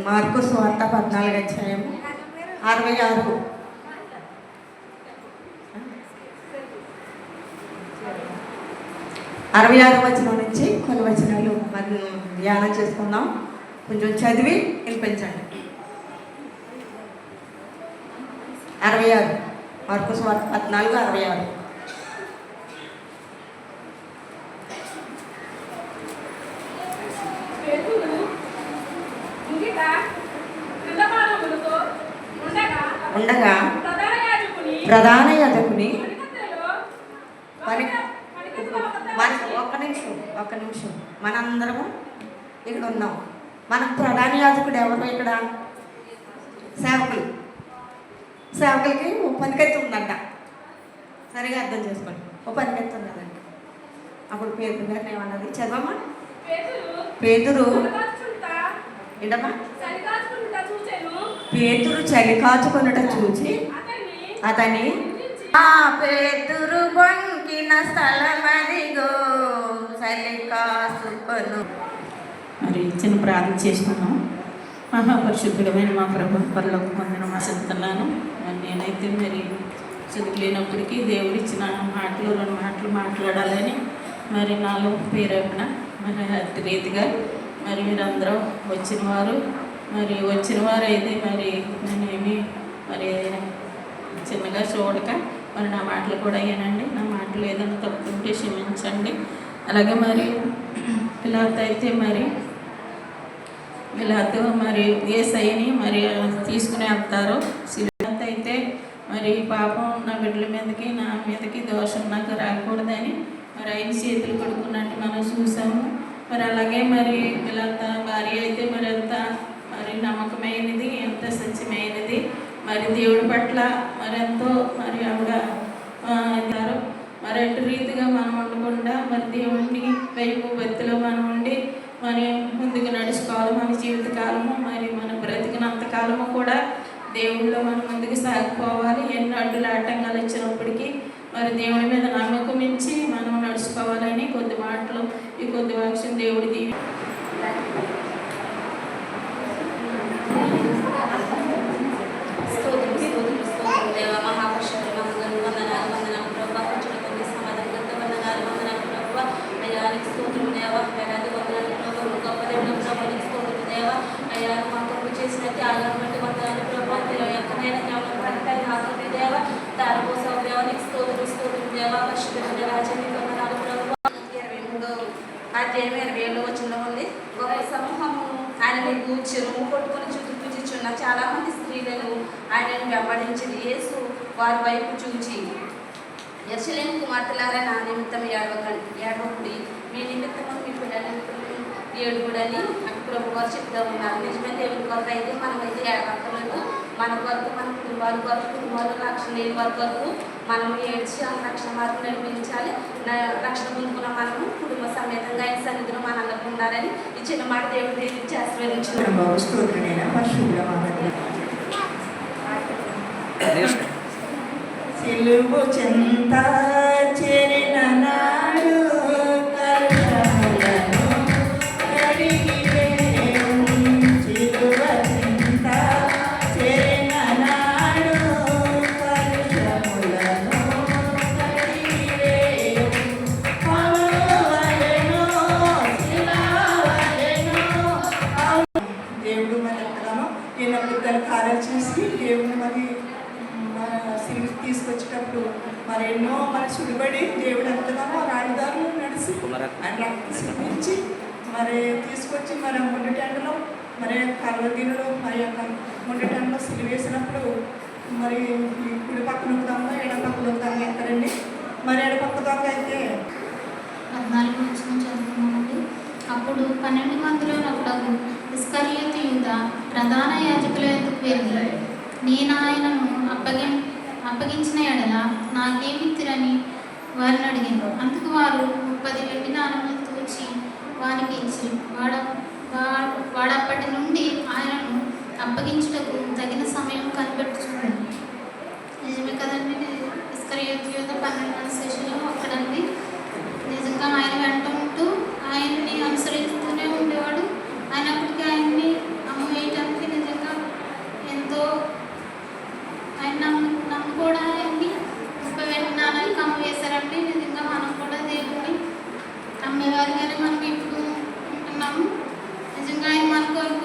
Mark సువార్త 14వ అధ్యాయం 66 వచనం నుంచి కొన్ని వచనాలు మరి ధ్యానం చేసుకుందాం. కొంచెం చదివి వినిపించండి. 66 మార్కు సువార్త 14:66. ఉండగా ప్రధాన యాజకుని ఒక్క నిమిషం మనందరము ఇక్కడ ఉన్నాం. మనకు ప్రధాన యాజకుడు ఎవరు? ఇక్కడ సేవకులకి ఓ పనికెత్తి ఉందంట. సరిగా అర్థం చేసుకోండి. ఓ పనికెత్తి ఉన్నదంట. అప్పుడు పేదరు గారిని ఏమన్నది చదవమ్మా. పేతురు ఏంటమ్మా? పేతురు చలి కాచుకొనుట చూచి అతని పేతురు బొంకిన స్థలమదిగో చలి కాచుకొను. మరి చిన్న ప్రార్థన చేసుకున్నాం. మహాపరిశుద్ధుడమైన మా ప్రభు పరలోక పొందిన మా చెప్తున్నాను. నేనైతే మరి చదువులేనప్పటికీ దేవుడు ఇచ్చిన మాటలు 2 మాటలు మాట్లాడాలని మరి నాలో పేరేపణ మరి అతి రీతిగా మరి మీరందరూ వచ్చిన వారు అయితే మరి నేనేమి మరి చిన్నగా చూడక మరి నా మాటలు కూడా వినండి. నా మాటలు ఏదైనా తప్పుంటే క్షమించండి. అలాగే మరి పిల్లలతో అయితే మరి వీళ్ళతో మరి యేసయ్యని మరి తీసుకుని వెళ్తారు. సిలువతో అయితే మరి పాపం నా బిడ్డల మీదకి నా మీదకి దోషం నాకు రాకూడదని మరి ఆయన చేతులు కడుక్కున్నట్టు మనం చూసాము. మరి అలాగే మరి వీళ్ళంత భార్య అయితే మరి ఎంత మరి నమ్మకమైనది, ఎంత సత్యమైనది, మరి దేవుడి పట్ల మరి ఎంతో మరి ఆవిడ అంటారు. మరి అటు రీతిగా మనం ఉండకుండా మరి దేవుడిని వైపు భక్తిలో మనం ఉండి మరి ముందుకు నడుచుకోవాలి. మన జీవితకాలము మరి మన బ్రతికినంత కాలము కూడా దేవుళ్ళలో మనం ముందుకు సాగిపోవాలి. ఎన్ని అడ్డులు ఆటంకాలు వచ్చినప్పటికీ మరి దేవుడి మీద నమ్మకం ఇచ్చి మనం నడుచుకోవాలని కొద్ది మాటలు ఈ కొద్ది వాక్యం దేవుడి దీవి. చేసినట్టు ఆగబట్టి వందనాలు ప్రభావం ఎక్కడైనా దేవ దానికోసం దేవానికి స్తోత్రం దేవ పరిశుద్ధ రాజ్యానికి వందనాలు ప్రభావ. 23వ అధ్యాయం 27వ వచనంలో ఉంది. గొప్ప సమూహము ఆయనను కూర్చుని కొట్టుకుని చుట్టూ పూజించున్న చాలా మంది స్త్రీలను ఆయనను వెంబడించింది. యేసు వారి వైపు చూచి యెరూషలేము కుమార్తెలారా నా నిమిత్తం ఏడవకుడి, మీ నిమిత్తము మీ పిల్లల నిమిత్తము ఏడుగుడని ప్రభు గారు చెప్తూ ఉన్నారు. నిజమే దేవుని కొరకు అయితే మనమైతే ఏడవక్కర్లేదు. మన కొరకు మన కుటుంబాలు రక్షణ లేని వారి కొరకు మనం ఏడ్చి ఆ రక్షణ మార్గం నడిపించాలి. రక్షణ పొందుకున్న మనము కుటుంబ సమేతంగా ఆయన సన్నిధిలో మనందరూ ఉండాలని ఈ చిన్న మాట దేవుడు దీనికి ఆశీర్వదించుకున్నాం. సిలువు చెంత చేరిన నాడు కార్యాలు చేసి దేవుని మరి సిలువు తీసుకొచ్చేటప్పుడు మరి ఎన్నో మరి సుడిపడి దేవుడు ఎంతగానో రాజధారులు నడిచి ఆయన రక్తం సిద్ధించి మరి తీసుకొచ్చి మరి ముండటెండలో మరి కర్రగిరిలో మరి యొక్క ముండటెండలో సిలువ వేసినప్పుడు మరి కుడి పక్కన దొంగ ఎడ పక్కన దొంగ ఎక్కడండి. మరి ఎడ పక్క దొంగ అయితే 14 నుంచి చదువుకున్నామండి. అప్పుడు 12 మందిలో ఒకడు ఇస్కరియోతు యూదా ప్రధాన యాజకుల యొద్దకు వెళ్ళి నేను ఆయనను అప్పగించిన ఎడల నాకేమిత్తిరని వారిని అడిగాను. అందుకు వారు 30 వెండి నాణెములు తూచి వారికి ఇచ్చి వాడప్పటి నుండి ఆయనను అప్పగించుటకు తగిన సమయం కనిపెట్టుచున్నాడు. నిజమే కదండి. ఇస్కరియోతు యూదా 12 శిష్యుల్లో ఒక్కడండి. నిజంగా ఆయన వెంట ఉంటూ ఆయన్ని అనుసరిస్తూనే ఉండేవాడు. అయినప్పటికీ ఆయన్ని అమ్మాయి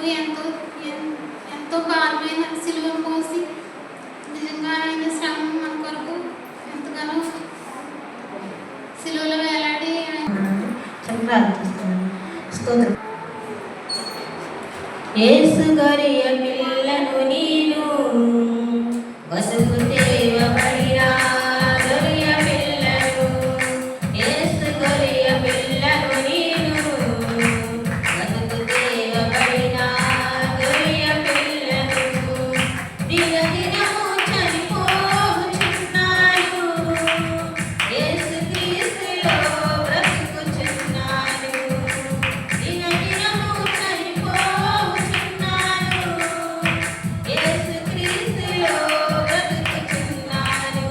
కొరకు ఎంతో భారమైన సిలువ మోసి నిజంగా ఆయన శ్రమ మన కొరకు ఎంతగానో సిలువలో వేలాడి ప్రార్థిస్తున్నాను. స్తోత్రం. యేసు గొర్రె పిల్లను నీవు వసుకు తేవబడినా గొర్రె పిల్లను, యేసు గొర్రె పిల్లను నీవు వసుకు తేవబడినా గొర్రె పిల్లను, దినదినము చనిపోచున్నాను యేసు క్రీస్తులో బ్రతుకుచున్నాను, దినదినము చనిపోచున్నాను యేసు క్రీస్తులో బ్రతుకుచున్నాను,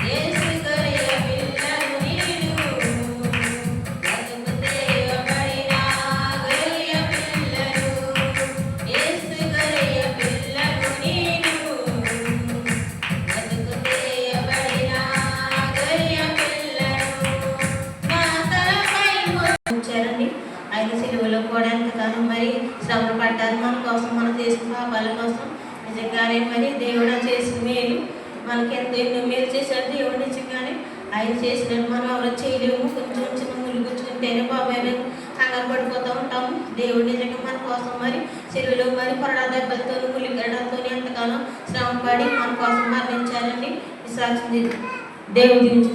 యేసు గొర్రె పిల్లను నేను వసుకు తేవబడినా గొర్రె పిల్లను, యేసు గొర్రె పిల్లను నేను వసుకు తేవబడినా గొర్రె పిల్లను, నా తలపై ఉంచారండి. ఆయన సిలువలో కూడా ఎంతగానో మరి శ్రమ పడ్డారు మన కోసం, మనం చేసిన పాపాల కోసం. నిజంగానే మరి దేవుడు చేసిన మేలు మనకి ఎన్నో మేలు చేశాడు దేవుడు. నిజంగానే ఆయన చేసినట్టు మనం ఎవరు చేయలేము. కొంచెం చిన్న ములుగుచ్చుకుంటేనే బాబాయ్ కంగారు పడిపోతూ ఉంటాము. దేవుడు నిజంగా మన కోసం మరి సిలువలో మరి కొరడా దెబ్బలతో ములిగడ్డలతో ఎంతగానో శ్రమ పడి మన కోసం మరణించారండి. విశ్వాసం దేవుడు దీవించు.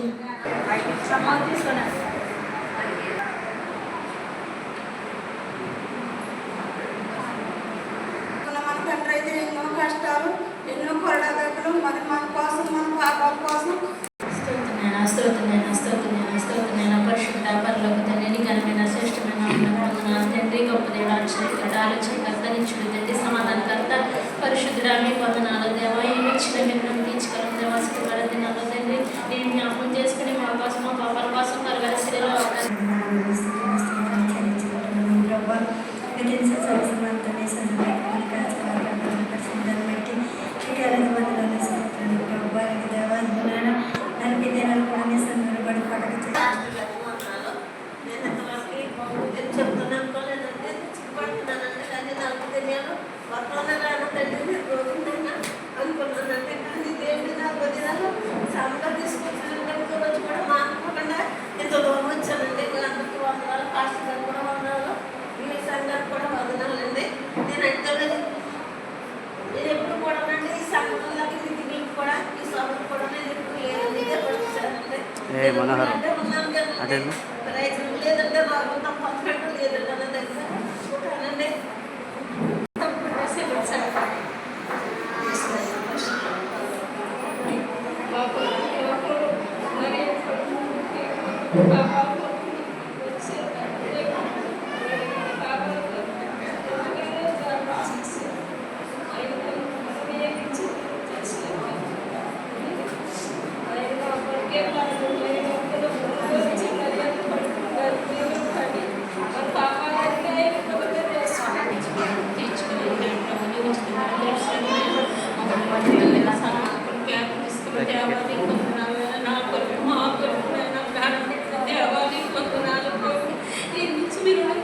మన తండ్రి అయితే ఎన్నో కష్టాలు, ఎన్నో కొరడాదెబ్బలు మన కోసం, మన పాపాల కోసం స్తోత్రమైన పరిశుద్ధ పరలోక తండ్రి, ఘనమైన శ్రేష్టమైన వందనాలు తండ్రి. గొప్ప దేవ ఆలోచనకర్త, నిత్యుడు తండ్రి, సమాధానకర్త, పరిశుద్ధుడా మీకు వందనాలు దేవా. ఏమి ఇచ్చిన మీరు తీర్చగలం దేవా. శుక్రవారం దినాల్లో తండ్రి నేను జ్ఞాపకం చేసుకుని మా కోసం, మా పాపాల కోసం కరగల శిలో మనోహరం అదే లేదంటే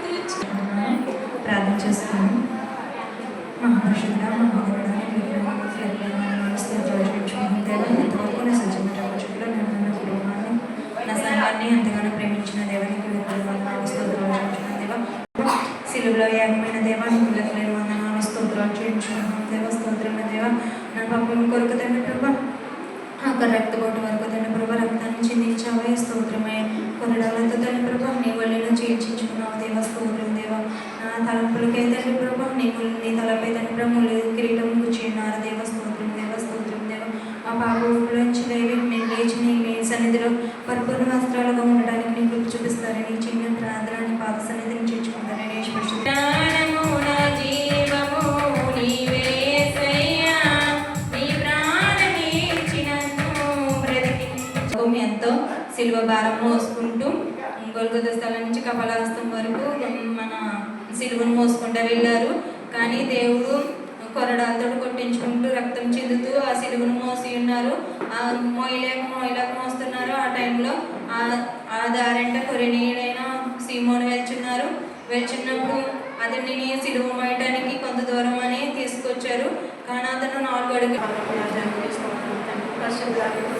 లేదంటే ప్రార్థన చేస్తున్నాను. మహాపరిషుద్ధ ఎంతవరకు నా సజ్జన ప్రపంచంలో నన్ను నా కుటుంబాన్ని, నా సంఘాన్ని ఎంతగానో ప్రేమించిన దేవానికి వందనాలు స్తోత్రాలు దేవ. సిలువలో యాగమైన దేవానికి లెక్కలేని వందనాలు స్తోత్రాలు చేయించుకున్నాను దేవ. స్తోత్రమైన దేవ, నా పాపం కొరకు తండ్రి ప్రభా అక్కడ రక్తపోటు వరకు తండ్రి ప్రభా రక్తాన్ని చిందించావే. స్తోత్రమే కొరడాలతో తండ్రి ప్రభా నీ వల్లిని చేయించుకున్నావు దేవ. స్తోత్రం దేవ. నా తలంపులకై తండ్రి ప్రభా నీ తలపై తండ్రి ప్రభు కిరీటం కూర్చున్నారు దేవ. స్తోత్రం దేవ. స్తోత్రం దేవ. మా పాపంలోంచి లేవి నేను లేచి నీ సన్నిధిలో పరిపూర్ణ వస్త్రాలుగా ఉండడానికి నీ కృప చూపిస్తారని చిన్న ప్రార్థన పాద సన్నిధిని చేర్చుకుంటారని ఎంతో సిలువ భారం మోసుకుంటూ గొల్గొతా స్థలం నుంచి కపాలహస్తం వరకు మన సిలువను మోసుకుంటూ వెళ్ళారు. కానీ దేవుడు కొరడాలతో కొట్టించుకుంటూ రక్తం చిందుతూ ఆ సిలువను మోసి ఉన్నారు. మోయలేక మోస్తున్నారు. ఆ టైంలో ఆ దారంట కొరినీయుడైన సీమోను వెళ్చున్నారు. వెళ్చున్నప్పుడు అతన్ని సిలువ మోయట ప్రార్థన 4 అడుగు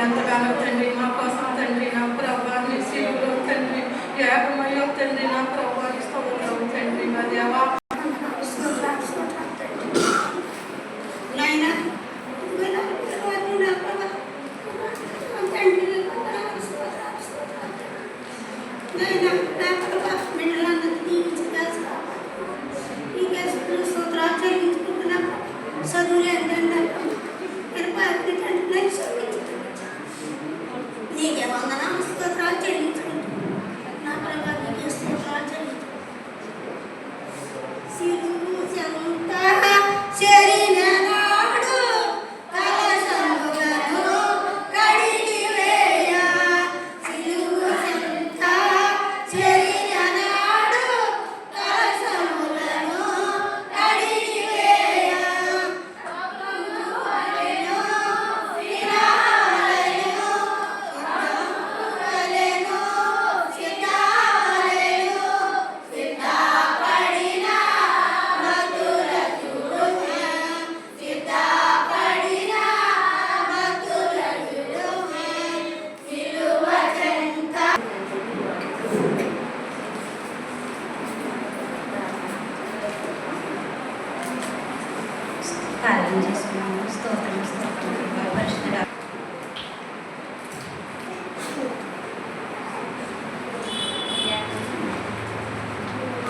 ఎంతగానో తండ్రి మా కోసం తండ్రి నా ప్రభావాన్ని శివులో తండ్రి ఏకమయ్యో తండ్రి నా ప్రభావాన్ని స్తోత్రం తండ్రి మా దేవా నీకే వందనాలు స్తోత్రాలు చెల్లించుకుంటున్నాను నా ప్రభా నీకే స్తోత్రాలు ప్రార్థన చేసుకున్నాము. స్తోత్రం స్తోత్రం పరిశుద్ధుడా.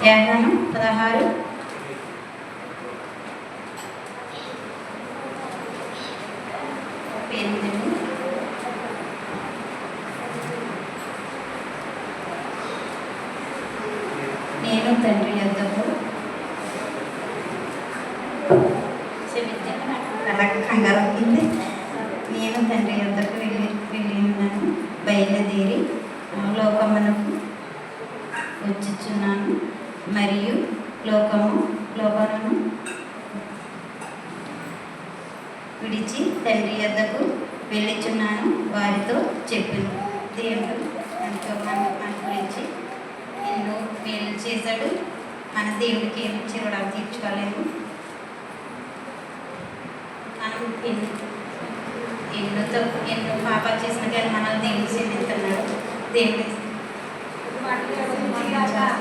యాగనం 16 నేను తండ్రి యొద్దకు కంగారు అవుతుంది. నేను తండ్రి యొద్దకు వెళ్ళి ఉన్నాను, బయలుదేరి లోకమునకు వచ్చుచున్నాను మరియు లోకమును విడిచి తండ్రి యొద్దకు వెళ్ళుచున్నాను వారితో చెప్పింది. దేవుడు ఎంతో మన గురించి ఎన్నో మేలు చేశాడు. మన దేవుడికి ఏమి చిరుడాలు తీర్చుకోలేము. మనం ఎన్నో పాపాలు చేసిన కానీ మనల్ని దేవుడు క్షమిస్తున్నాడు. దేవుడి చెల్లించుకుంటున్నాను.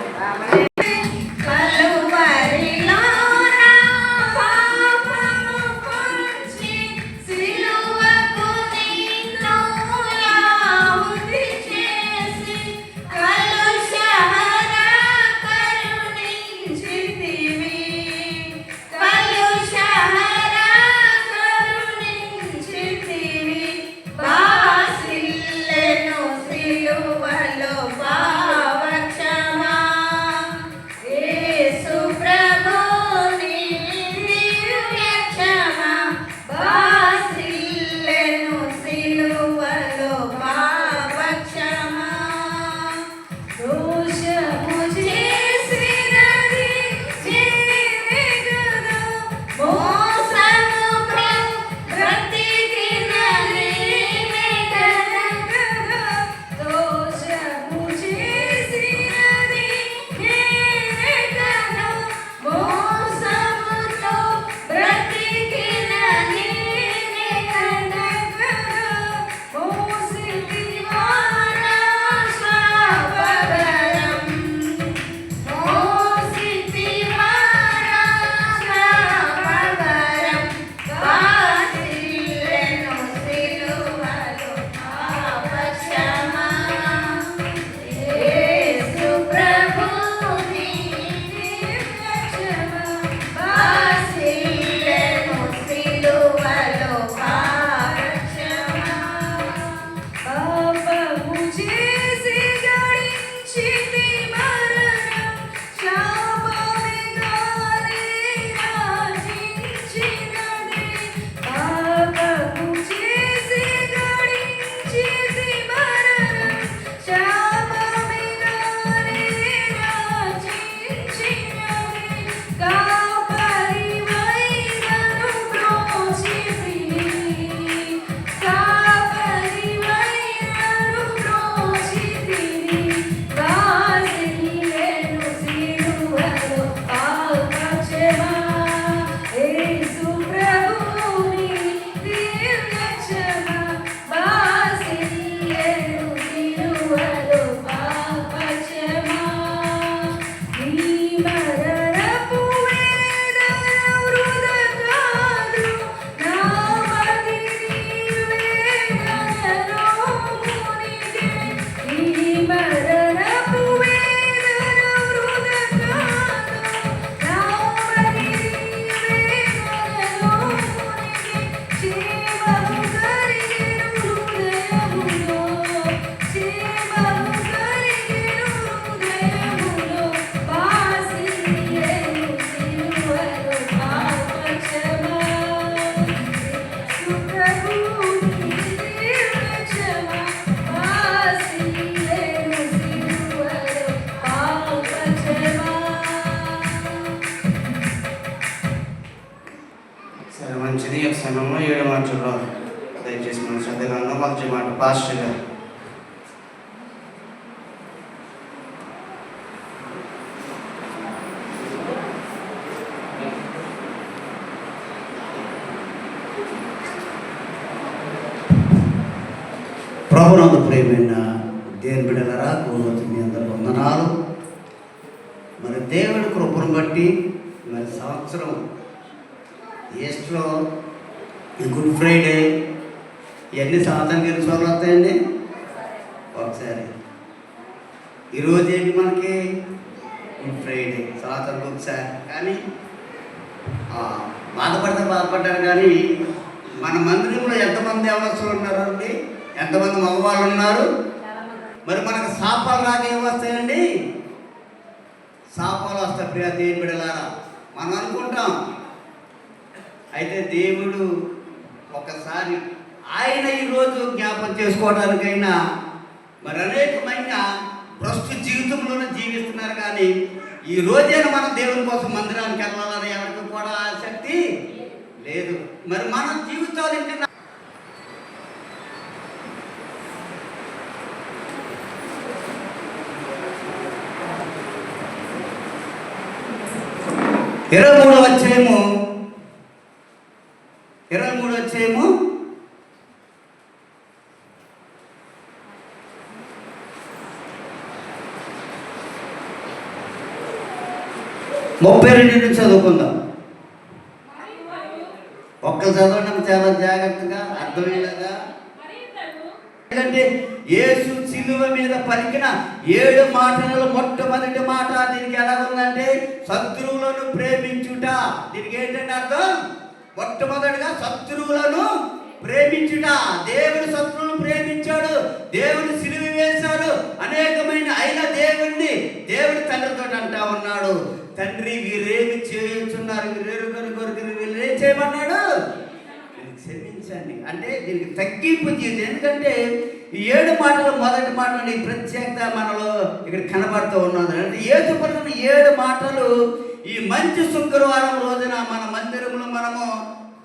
పాస్టర్ గారు. ప్రభునందు ప్రియమైన దేవుని బిడ్డలారా, కూడవచ్చు మీ అందరి వందనాలు. మరి దేవుడి కృపను బట్టి మరి సంవత్సరం ఈస్టర్లో గుడ్ ఫ్రైడే ఇవన్నీ సంవత్సరానికి ఎన్నిసార్లు వస్తాయండి? ఒకసారి. ఈరోజు ఏంటి మనకి? గుడ్ ఫ్రైడే, సంవత్సరానికి ఒకసారి. కానీ బాధపడ్డారు. కానీ మన మందిరంలో ఎంతమంది అవసరం ఉన్నారండి? ఎంతమంది మగవాళ్ళు ఉన్నారు? మరి మనకు శాపాలు రాకేం వస్తాయండి? శాపాలు వస్తాయి ప్రియ దేవుని బిడ్డలారా. మనం అనుకుంటాం, అయితే దేవుడు ఒకసారి ఆయన ఈరోజు జ్ఞాపకం చేసుకోవడానికైనా మరి అనేకమైన ప్రస్తుత జీవితంలోనే జీవిస్తున్నారు. కానీ ఈ రోజైనా మనం దేవుని కోసం మందిరానికి వెళ్ళాలని ఎవరికి కూడా ఆసక్తి లేదు. మరి మన జీవితాలు ఇంకా 23వ అధ్యాయము 32 నుంచి చదువుకుందాం. ఒక్కరు చదవడం చాలా జాగ్రత్తగా అర్థమయ్యేలాగా. ఎందుకంటే యేసు సిలువ మీద పలికిన 7 మాటలలో మొట్టమొదటి మాట దీనికి ఎలా ఉందంటే శత్రువులను ప్రేమించుట. దీనికి ఏంటంటే అర్థం? మొట్టమొదటిగా శత్రువులను ప్రేమించుట. దేవుడు శత్రువులను ప్రేమించాడు, దేవుడు సిలువ వేశాడు అనేకమైన. అయినా దేవుడు తండ్రితో అంటా ఉన్నాడు, తండ్రి వీరేమి చేయుచున్నారు, వీరేరు కొరకు వీళ్ళు ఏం చేయమన్నాడు? క్షమించండి. అంటే దీనికి తగ్గింపు జీవితం. ఎందుకంటే ఈ 7 మాటలు మొదటి మాటలు ఈ ప్రత్యేకత మనలో ఇక్కడ కనబడుతూ ఉన్నది. అంటే యేసు పలికిన 7 మాటలు ఈ మంచి శుక్రవారం రోజున మన మందిరంలో మనము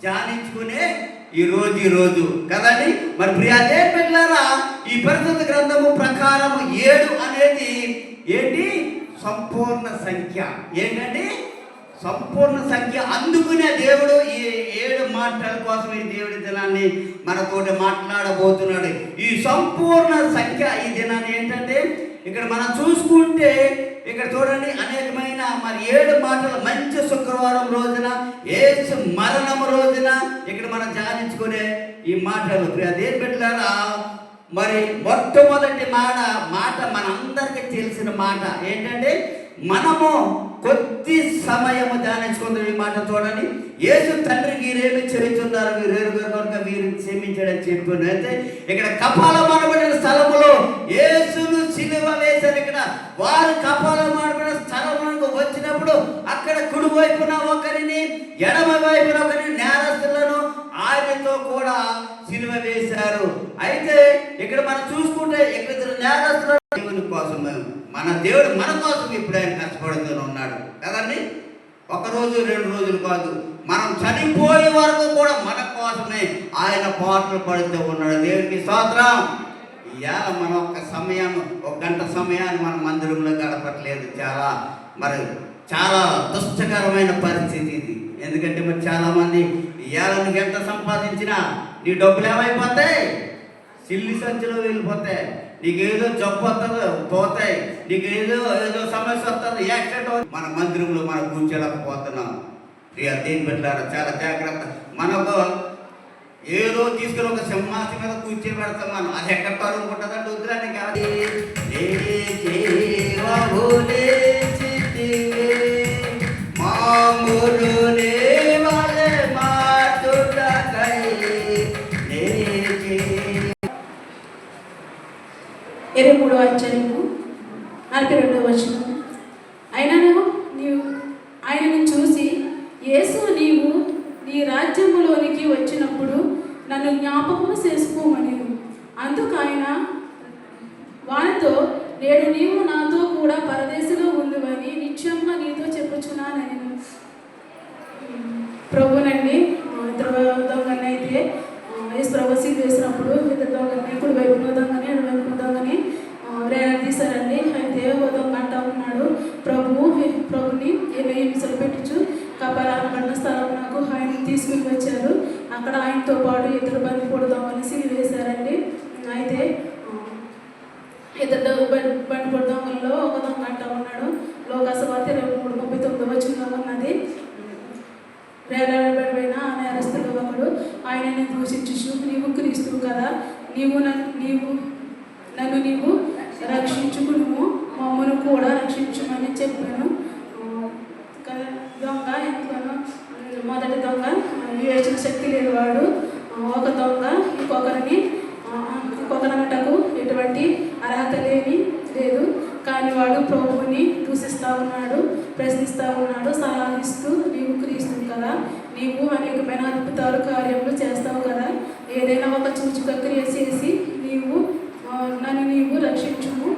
ధ్యానించుకునే ఈ రోజు కదండి. మరి ప్రియా దేవుని బిడ్డలారా, ఈ పరిశుద్ధ గ్రంథము ప్రకారము 7 అనేది ఏంటి? సంపూర్ణ సంఖ్య. ఏంటంటే సంపూర్ణ సంఖ్య. అందుకునే దేవుడు ఈ 7 మాటల కోసం ఈ దేవుడి దినాన్ని మనతోటి మాట్లాడబోతున్నాడు. ఈ సంపూర్ణ సంఖ్య ఈ దినాన్ని ఏంటంటే ఇక్కడ మనం చూసుకుంటే ఇక్కడ చూడండి అనేకమైన మరి 7 మాటలు మంచి శుక్రవారం రోజున యేసు మరణం రోజున ఇక్కడ మనం ధ్యానించుకునే ఈ మాటలు ప్రియ దేవుని బిడ్డలారా. మరి మొట్టమొదటి మాట మనందరికీ తెలిసిన మాట ఏంటంటే మనము కొద్ది సమయము ధ్యానించుకుందాం ఈ మాట. చూడండి, యేసు తండ్రికి వీరేమి చేస్తున్నారు, వీరేరు కనుక వీరు క్షమించడని చెప్పాను. అయితే ఇక్కడ కపాలం అనబడిన స్థలములో యేసును సిలువ వేశారు. ఇక్కడ వారు కపాలం అనబడిన స్థలములకు వచ్చినప్పుడు అక్కడ కుడి వైపున ఒకరిని, ఎడమ వైపున ఒకరిని నేరస్తులను ఆయనతో కూడా సిలువ వేశారు. అయితే ఇక్కడ మనం చూసుకుంటే ఇక్కడ నేరస్తులను దేవుని కోసం, మన దేవుడు మన కోసం ఇప్పుడు ఆయన కష్టపడుతూ ఉన్నాడు కదండి. 1 రోజు 2 రోజులు కాదు, మనం చనిపోయే వరకు కూడా మన కోసమే ఆయన పాటలు పడుతూ ఉన్నాడు. దేవునికి స్తోత్రం. ఇవాళ మనం 1 గంట సమయాన్ని మన మందిరంలో గడపట్లేదు. చాలా దుష్టకరమైన పరిస్థితి ఇది. ఎందుకంటే మరి చాలామంది ఇవాళ నువ్వు ఎంత సంపాదించినా నీ డబ్బులు ఏమైపోతాయి? సిల్లి సంచిలో వెళ్ళిపోతాయి. నీకేదో జబ్బు వస్తుంది, పోతాయి. నీకేదో సమస్య వస్తుంది, యాక్సిడెంట్. మన మందిరంలో మనం కూర్చోలేకపోతున్నాం. ప్రియ దేవుని బిడ్డలారా, చాలా జాగ్రత్త. మనకు ఏదో తీసుకుని ఒక సింహాసనం మీద కూర్చోబెడతాం మనం. అది ఎక్కడ తరుముకుంటుందంటే వద్దురాని కాదు. మామూలు 23వ అధ్యాయము 42వ వచనం. అయినను నీవు ఆయనను చూసి, యేసు నీవు నీ రాజ్యములోనికి వచ్చినప్పుడు నన్ను జ్ఞాపకము చేసుకోమని. అందుకు ఆయన వానితో, నేడు నీవు నాతో కూడా పరదేశంలో ఉండువని నిత్యంగా నీతో చెప్పుచున్నానని. ప్రభునండి, ఇద్దరు దొంగలైతే యేసు ప్రభు సిలువ వేసినప్పుడు ఇద్దరు దొంగలని కుడి వైపు తీశారండి. అయితే ఓ దొంగ అంటా ఉన్నాడు, ప్రభుని 20 హింసలు పెట్టించు కపరాలబడిన స్థలం నాకు ఆయన తీసుకుని వచ్చారు. అక్కడ ఆయనతో పాటు ఇద్దరు బందిపోటు దొంగలు సిలివేశారండి. అయితే ఇద్దరు బందిపోటు దొంగల్లో ఒక దొంగ అంటా ఉన్నాడు, లోకాసువార్త 23:39 ఉన్నది, వేలాడబడిపోయిన ఆ నేరస్తులు ఒకడు ఆయనని దూషించు, నీవు క్రీస్తువు కదా, నన్ను నీవు రక్షించుకును, మమ్మను కూడా రక్షించుమని చెప్పాను. దొంగ ఎందుకనో మొదటి దొంగ వివేచన శక్తి లేనివాడు. ఒక దొంగ ఇంకొకరనటకు ఎటువంటి అర్హత లేదు, కానీ వాడు ప్రభువుని దూషిస్తూ ఉన్నాడు, ప్రశ్నిస్తూ ఉన్నాడు, సలహా ఇస్తూ, నీవు క్రీస్తువు కదా, నీవు అనేకమైన అద్భుతాలు కార్యములు చేస్తావు కదా, ఏదైనా ఒక సూచక క్రియ చేసి నన్ను నీవు రక్షించుము,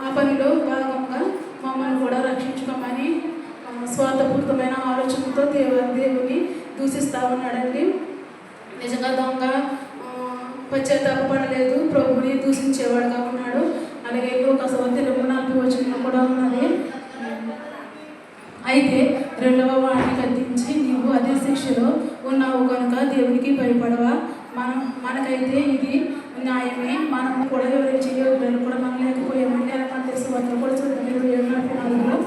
ఆ పనిలో భాగంగా మమ్మల్ని కూడా రక్షించుకోమని స్వార్థపూరితమైన ఆలోచనతో దేవుని దూషిస్తూ ఉన్నాడండి. నిజంగా దొంగ పశ్చాత్తాపడలేదు, ప్రభుని దూషించేవాడుగా ఉన్నాడు. అలాగే లోకాసువార్త 24 కూడా ఉన్నది. అయితే రెండవ వాడిని గద్దించి, నీవు అదే శిక్షలో ఉన్నావు కనుక దేవునికి భయపడవా, మనకైతే ఇది న్యాయమే, మనం కూడా వివరించే యోగ్యులను కూడా మనం లేకపోయామండి. అలా మధ్యసువార్త కూడా చూడండి 27:44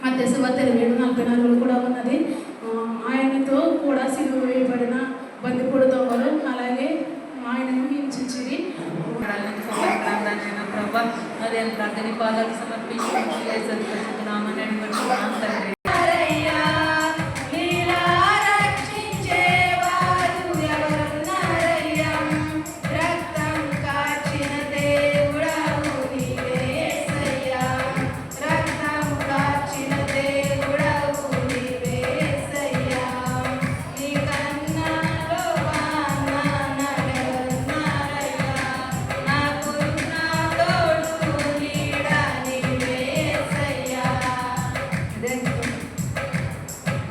మధ్యసువార్త 27:44 కూడా ఉన్నది. ఆయనతో కూడా సిలువ వేయబడిన బందిపోటు దొంగలు అలాగే ఆయనను హింసించిరి. ప్రభా అదే ప్రార్థన పాదాలు సమర్పించుకుంటున్నామని అడుగుతున్నాం తండ్రి.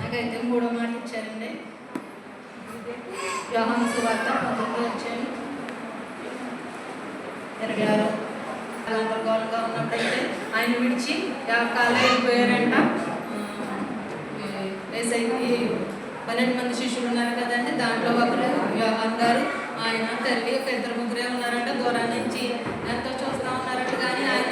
నాకైతే 3వ మాట ఇచ్చారండి. యోహాను సువార్త 19:26 గందరగోళంగా ఉన్నప్పుడైతే ఆయన విడిచి కాలు వెళ్ళిపోయారంట. 12 మంది శిష్యులు ఉన్నారు కదండి, దాంట్లో ఒకరు యోహాను గారు, ఆయన తల్లి, ఒక 2-3 ఉన్నారంట. దూరం నుంచి ఎంతో చూస్తూ ఉన్నారంట, కానీ ఆయన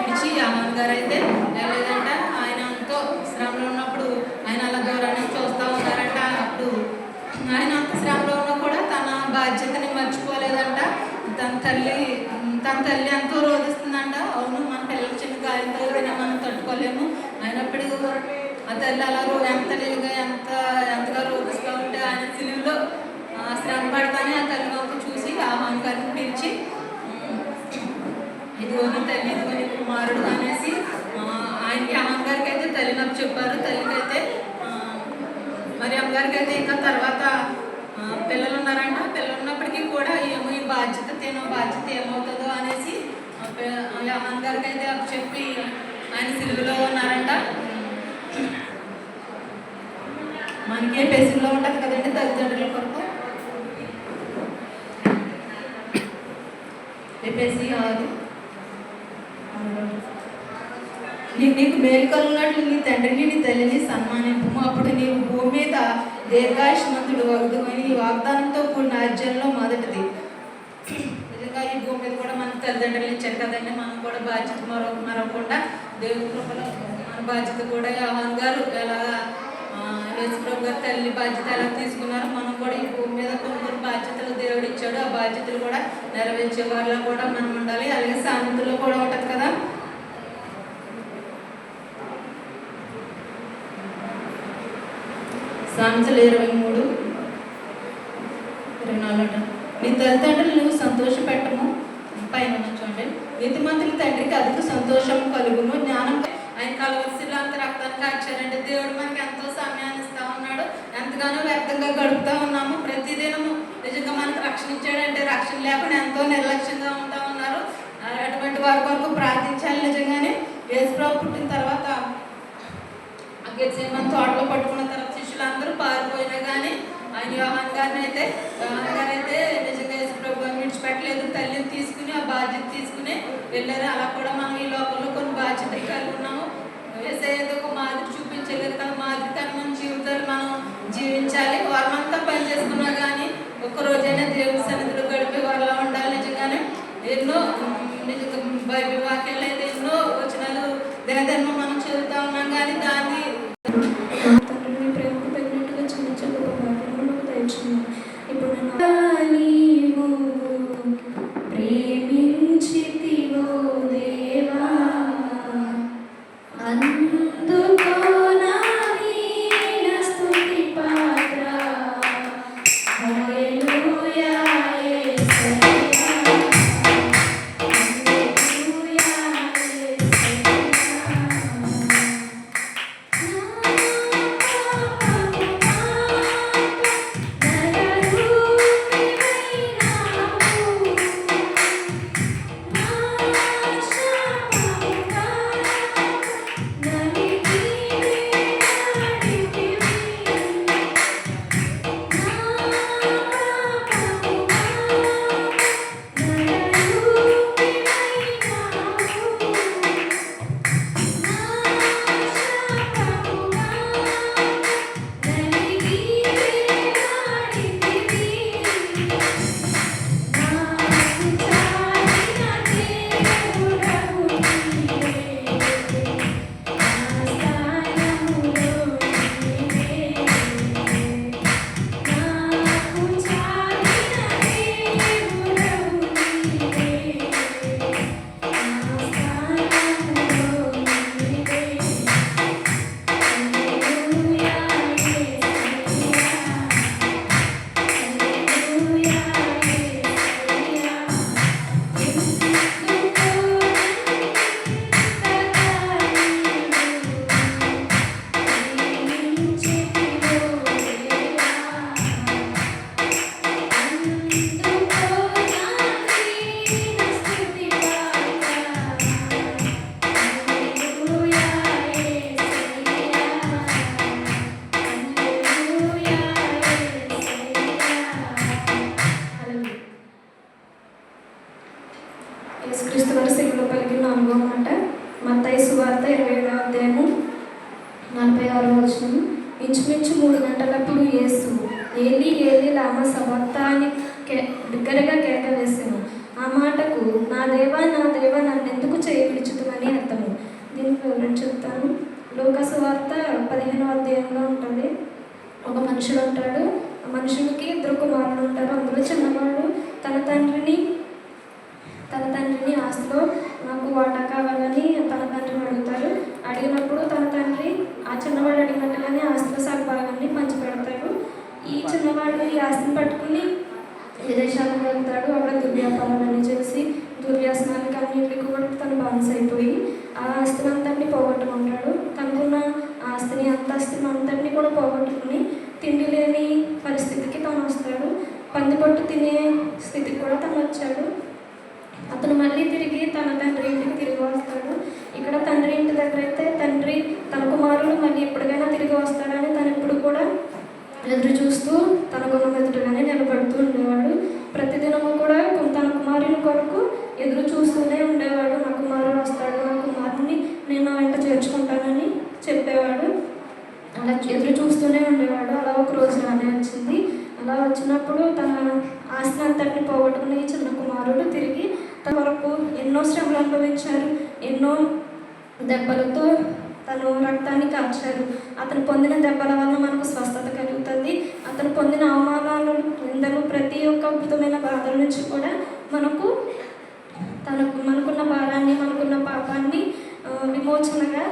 విడిచి యోహాను గారు అయితే వెళ్ళలేదంట. ఆయన ఎంతో శ్రమలో ఉన్నప్పుడు ఆయన అలా దూరాన్ని చూస్తూ ఉన్నారంట. అప్పుడు ఆయన అంత శ్రమలో ఉన్నా కూడా తన బాధ్యతని మర్చిపోలేదంట. తన తల్లి ఎంతో రోధిస్తుందంట. అవును, మన పిల్లలు చిన్న గాయంతో ఏదైనా మనం తట్టుకోలేము, అయినప్పుడు ఆ తల్లి అలా ఎంతగా రోధిస్తూ ఉంటే ఆయన సిలువలో శ్రమ పడతానే ఆ తల్లి వంక చూసి యోహాను గారిని పిలిచి, ఇదిగో నీ తల్లి, ఇదిగో నీ కుమారుడు అనేసి ఆయనకి యోహాను గారికి అయితే తల్లి నాకు చెప్పారు. తల్లికైతే మరి అమ్మగారికి అయితే ఇంకా తర్వాత పిల్లలు ఉన్నారంట. పిల్లలు ఉన్నప్పటికీ కూడా ఏమో ఈ బాధ్యత ఏమవుతుందో అనేసి యోహాను గారికి అయితే చెప్పి ఆయన సిలువలో ఉన్నారంట. మనకే పెసుల్లో ఉంటుంది కదండి తల్లిదండ్రుల కొరకు. చెప్పేసి నీకు మేలు కలుగునట్లు నీ తండ్రిని నీ తల్లిని సన్మానింపు, అప్పుడు నీవు భూమి మీద దీర్ఘాయుష్మంతుడు వగుదుమని ఈ వాగ్దానంతో కూడిన రాజ్యంలో మొదటిది. నిజంగా ఈ భూమి మీద కూడా మన తల్లిదండ్రులు ఇచ్చారు కదండి, మనం కూడా బాధ్యత మరవకుండా దేవుని కృపలో మన బాధ్యత కూడా యోహాను గారు ఎలాగా యేసుప్రభు గారు తల్లి బాధ్యత ఎలా తీసుకున్నారో మనం కూడా ఈ భూమి మీద కొన్ని బాధ్యతలు దేవుడు ఇచ్చాడు. ఆ బాధ్యతలు కూడా నెరవేర్చే వాళ్ళ కూడా మనం ఉండాలి. అలాగే సామెతలో కూడా ఉంటుంది కదా, సామెతలు 23:24 నీ తల్లిదండ్రులు నువ్వు సంతోషపెట్టము, పైన చూడండి, నీతిమంతుల తండ్రికి అధిక సంతోషం కలుగును, జ్ఞానం. ఆయన కలవలసిలో అంత రక్తాన్ని కాచారంటే దేవుడు మనకి ఎంతో సమయాన్ని ఇస్తా ఉన్నాడు, ఎంతగానో వ్యర్థంగా గడుపుతూ ఉన్నాము. ప్రతిదినము నిజంగా మనకు రక్షణ ఇచ్చాడంటే రక్షణ లేకుండా ఎంతో నిర్లక్ష్యంగా ఉంటా ఉన్నారు. అటువంటి వారి కొరకు ప్రార్థించాలి. నిజంగానే యేసుప్రభు పుట్టిన తర్వాత గెత్సేమని తోటలో పట్టుకున్న తర్వాత శిష్యులందరూ పారిపోయినా కానీ ఆయన యోహాను గారిని అయితే నిజంగా యేసుప్రభు విడిచిపెట్టలేదు. తల్లిని తీసుకుని ఆ బాధ్యత తీసుకుని వెళ్ళారు. అలా కూడా మనం ఈ లోకంలో కొన్ని బాధ్యతలు కలిగి ఉన్నాము. ఏదో ఒక మాదిరి చూపించలేదు కదా, మాదిరికని మన జీవితాలు మనం జీవించాలి. వారమంతా పని చేసుకున్నా కానీ ఒక్కరోజైనా దేవుని సన్నిధిలో గడిపే వాళ్ళ ఉండాలి. నిజంగానే ఎన్నో నిజంగా బైబిల్ వాక్యాలు అయితే ఎన్నో వచనాలు దినదినం మనం చదువుతా ఉన్నాం. కానీ దాన్ని తండ్రిని ప్రేమకు తగినట్టుగా చిన్న మాకు దయచున్నాం. ఇప్పుడు నీవు ప్రేమించితివో దేవా, అందుకో నా వీణ స్తుతి పాత్ర. హల్లెలూయా యేసయ్యా, హల్లెలూయా యేసుక్రీస్తు వారి శిలువలో పలికిన అనుభవం అంట. మత్తయి సువార్త 27వ అధ్యాయము 46వ వచనం. ఇంచుమించు 3 గంటలప్పుడు యేసు ఏలీ ఏలీ లామా సబక్తాని బిగ్గరగా కేక వేసెను. ఆ మాటకు నా దేవా నన్నెందుకు చేయి విడిచుతుమని అర్థము. దీనికి వివరణ చెప్తాను. లూకా సువార్త 15వ అధ్యాయంలో ఉంటుంది. ఒక మనుషుడు ఉంటాడు. ఆ మనుషునికి 2 కుమారులు ఉంటారు. అందులో చిన్నవాడు తన తండ్రిని ఆస్తిలో నాకు వాటా కావాలని తన తండ్రిని అడుగుతారు. అడిగినప్పుడు తన తండ్రి ఆ చిన్నవాడు అడిగినట్టుగానే ఆస్తిలో సగభాగాన్ని పంచిపెడతాడు. ఈ చిన్నవాడు ఈ ఆస్తిని పట్టుకుని విదేశాలకు వెళ్తాడు. అక్కడ దుర్వ్యాపారాలన్నీ చేసి దుర్వ్యసనాలకి అన్నింటికి కూడా తను బానిస అయిపోయి ఆ ఆస్తిని అంతటిని పోగొట్టుకుంటాడు. తనకున్న ఆస్తిని అంతటిని కూడా పోగొట్టుకుని తిండి లేని పరిస్థితికి తను వస్తాడు. పందిపట్టు తినే స్థితికి కూడా తను వచ్చాడు. అతను మళ్ళీ తిరిగి తన తండ్రి ఇంటికి తిరిగి వస్తాడు. ఇక్కడ తండ్రి ఇంటి దగ్గర అయితే తండ్రి తన కుమారుడు మళ్ళీ ఎప్పటికైనా తిరిగి వస్తాడని తను ఎప్పుడు కూడా ఎదురు చూస్తూ తన గుణం ఎదురుగానే నిలబడుతూ ఉండేవాడు. ప్రతిదినము కూడా తన కుమారుని కొరకు ఎదురు చూస్తూనే ఉండేవాడు. నా కుమారుడు వస్తాడు, నా కుమారుని నేను నా వెంట చేర్చుకుంటానని చెప్పేవాడు. అలా ఎదురు చూస్తూనే ఉండేవాడు. అలా ఒక రోజు రానే వచ్చింది. అలా వచ్చినప్పుడు తన ఆస్తిని అంతటిని పోగొట్టుకున్న ఈ చిన్న కుమారుడు తిరిగి తన వరకు ఎన్నో శ్రమలు అనుభవించారు. ఎన్నో దెబ్బలతో తను రక్తాన్ని కార్చారు. అతను పొందిన దెబ్బల వల్ల మనకు స్వస్థత కలుగుతుంది. అతను పొందిన అవమానాలు, నిందలు, ప్రతి ఒక్క అద్భుతమైన బాధల నుంచి కూడా మనకున్న భారాన్ని, మనకున్న పాపాన్ని విమోచనగా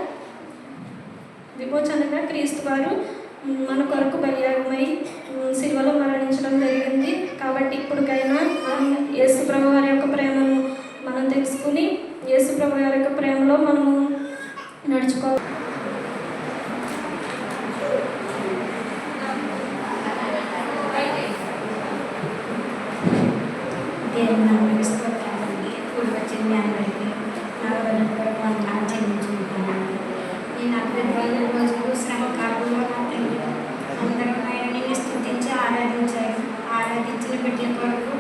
క్రీస్తు వారు మన కొరకు బలియాగమై సిలువలో మరణించడం జరిగింది. కాబట్టి ఇప్పటికైనా యేసు ప్రభు వారి యొక్క ప్రేమను మనం తెలుసుకుని యేసు ప్రభు వారి యొక్క ప్రేమలో మనము నడుచుకోవాలి. దేవుని స్తోత్రాలండి. కూడి వచ్చింది అందరికీ నా వందనాలు చెల్లించుకుంటానండి. నేను 45 రోజులు శ్రమ కాలంలో నా తండ్రి అందరూ ఆయన నిన్ను స్తుతించి ఆరాధించిన బిడ్డల కొరకు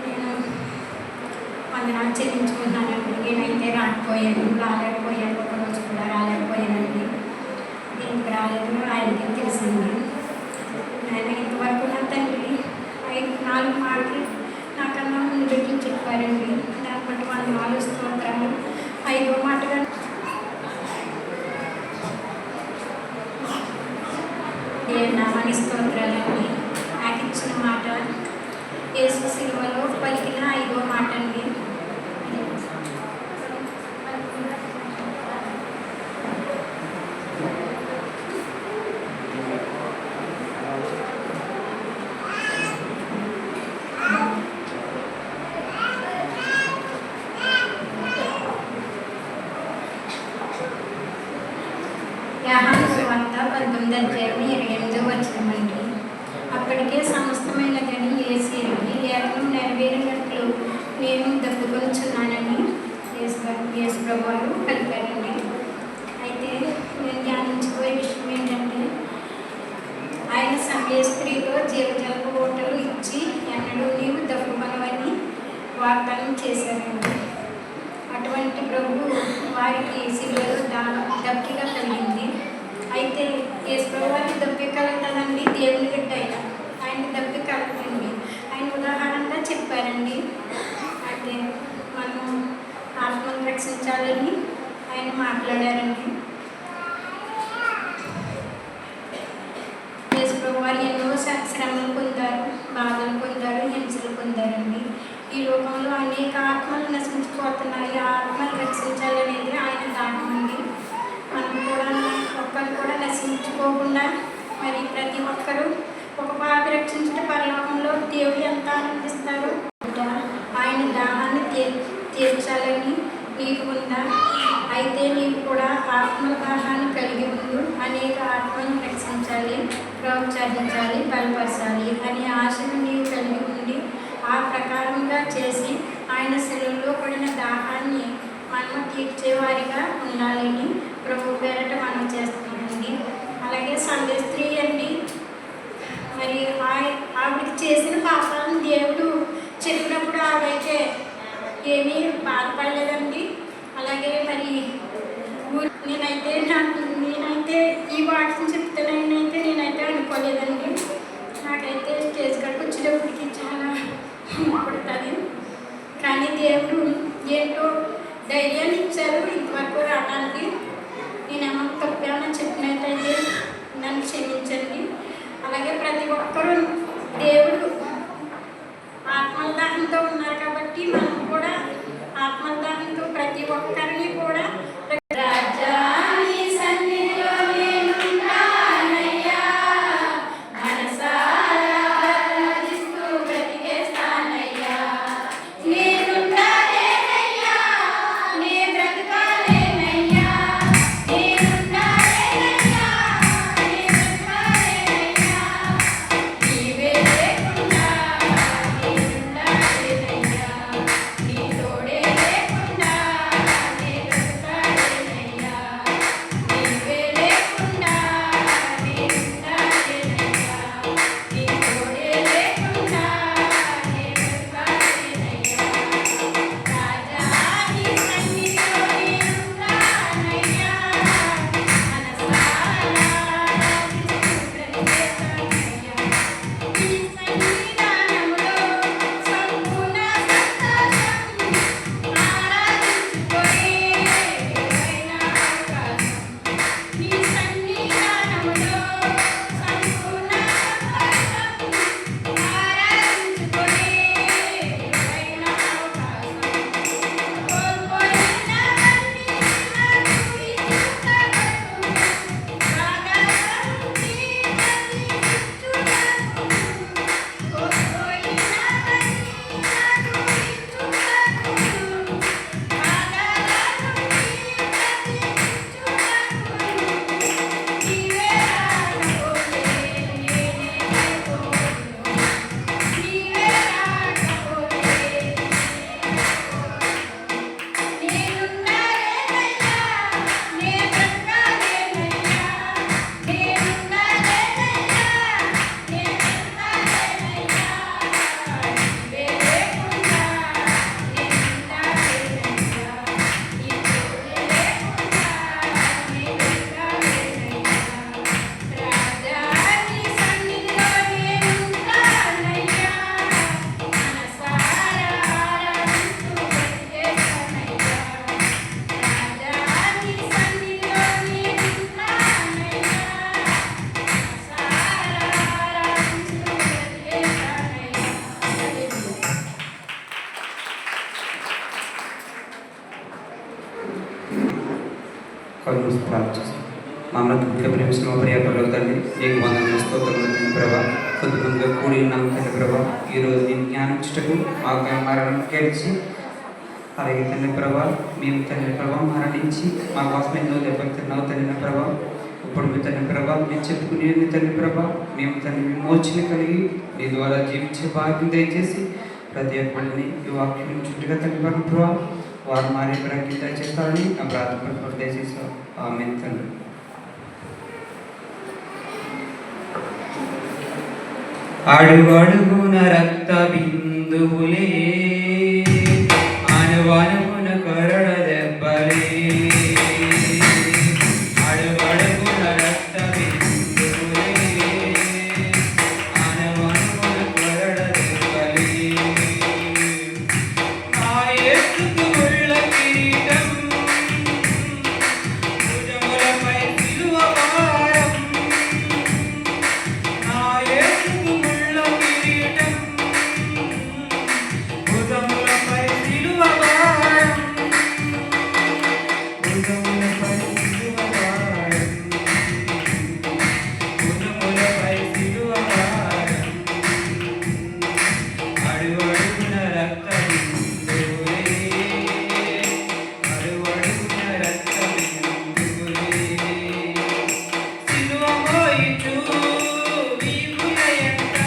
నేను రాలేకపోయాను, ఒక రోజు కూడా రాలేకపోయానండి. ఎందుకు రాలేదు ఆయనకి తెలిసింది. ఆయన ఇంతవరకు నా తండ్రి 4 మాటలు నాకన్నా ముందు పెట్టి చెప్పారండి. దాన్ని బట్టి వాళ్ళు 4 స్తోత్రాలు. 5వ మాటగా నామని స్తోత్రాలండి. నాకు ఇచ్చిన మాట యేసు సిలువలో పలికిన 5వ మాట అండి. యోహాను సువార్త 19:28 అప్పటికే సమస్తమైనదని యేసు ఎరిగి లేఖనం నెరవేరినట్లు నేను దప్పుకొనుచున్నానని యేసు ప్రభువారు పలికారండి. అయితే నేను ధ్యానించుకోయే విషయం ఏంటంటే ఆయన సమయ స్త్రీలో జీవజలపు ఓటలు ఇచ్చి ఎన్నడూ నీవు దప్పుకొనవని వాగ్దానం చేశారండి. అటువంటి ప్రభు వారికి శిలువలో దప్పిక కలిగింది. అయితే యేసు ప్రభువారికి దప్పిక కలుగుతుందండి. దేవుని బిడ్డ ఆయనకి దప్పిక కలుగుతుంది. ఆయన ఉదాహరణగా చెప్పారండి. అంటే మనం ఆత్మను రక్షించాలని ఆయన మాట్లాడారండి. యేసు ప్రభువారు ఎన్నో శ్రమలు పొందారు, బాధలు పొందారు, హింసలు పొందారండి. ఈ లోకంలో అనేక ఆత్మలు నశించిపోతున్నాయి. ఆ ఆత్మలు రక్షించాలనేది ఆయన దాహం అండి. మనం కూడా ఒక్కరు కూడా నశించుకోకుండా మరి ప్రతి ఒక్కరూ ఒక పాపి రక్షించిన పరలోకంలో దేవుడు ఎంత ఆనందిస్తారో. ఆయన దాహాన్ని తీర్చాలని నీకు ఉందా? అయితే నీవు కూడా ఆత్మల దాహాన్ని కలిగి ఉండు. అనేక ఆత్మలను రక్షించాలి, ప్రోత్సహించాలి, బలపరచాలి అనే ఆశను నీవు కలిగి ఉండి ఆ ప్రకారంగా చేసి ఆయన శిలువలో పడిన దాహాన్ని మనం తీర్చేవారిగా ఉండాలని ప్రభు పేరట మనం చేస్తున్నామండి. అలాగే సండే స్త్రీ అండి, మరి ఆవిడకి చేసిన పాపాలను దేవుడు చెప్పినప్పుడు ఆవిడైతే ఏమీ బాధపడలేదండి. అలాగే మరి నేనైతే ఈ వాటిని చెప్తానైతే నేనైతే అనుకోలేదండి. నాకైతే స్టేజ్ కాడికి వచ్చేటప్పటికి చాలా పడుతుంది. కానీ దేవుడు ఏంటో ధైర్యాన్ని ఇచ్చారు ఇంతవరకు రావడానికి. నేనేమో తప్పేమన్నా చెప్పినట్టయితే నన్ను క్షమించండి. అలాగే ప్రతి ఒక్కరూ దేవుడు ఆత్మదాహంతో ఉన్నారు కాబట్టి మనం కూడా ఆత్మదాహంతో ప్రతి ఒక్కరిని కూడా తోడే లేకుండా కళ్ళు ప్రార్థిస్తాం. మమ్మల్ని దుఃఖ ప్రేమిస్తున్న పర్యాపరలో తండ్రి నీకు వందనాలు స్తోత్రములు తండ్రి ప్రభా. కొద్దిగా కూడి ఉన్నాం తండ్రి ప్రభా. ఈరోజు నేను జ్ఞానించుటకు మాకు మరణం గెలిచి అలాగే తండ్రి ప్రభా మేము తండ్రి ప్రభా మరణించి మా కోసం ఎన్నో దెబ్బతిన్నావు తండ్రి ప్రభా. ఇప్పుడు మీ తండ్రి ప్రభా మేము చెప్పుకునేది తండ్రి ప్రభా మేము తండ్రి విమోచన కలిగి నీ ద్వారా జీవించే భాగ్యం దయచేసి ప్రతి ఒక్కరిని ఈ వాక్యం చుట్టుగా తండ్రి ప్రభా వారు మారే ప్రజ్ఞ దయచేస్తారని నా ప్రార్థన దయచేసి ఆమేన్ తండ్రి. అడుగడుగున రక్త బిందువులే అనువనుకున కరడ దెబ్బలే అడుగడుగున రక్త బిందువులే అనువనుకున కరడ దెబ్బలే నా యేసుకు ముళ్ళ కిరీటం భుజములపై సిలువ భారం నా యేసుకు ముళ్ళ కిరీటం భుజములపై సిలువ భారం భుజములపై సిలువ భారం భుజములపై సిలువ భారం అడుగడుగున రక్త బిందువులే అడుగడుగున రక్త బిందువులే సిలువ మోయిచు వీపుల ఎంట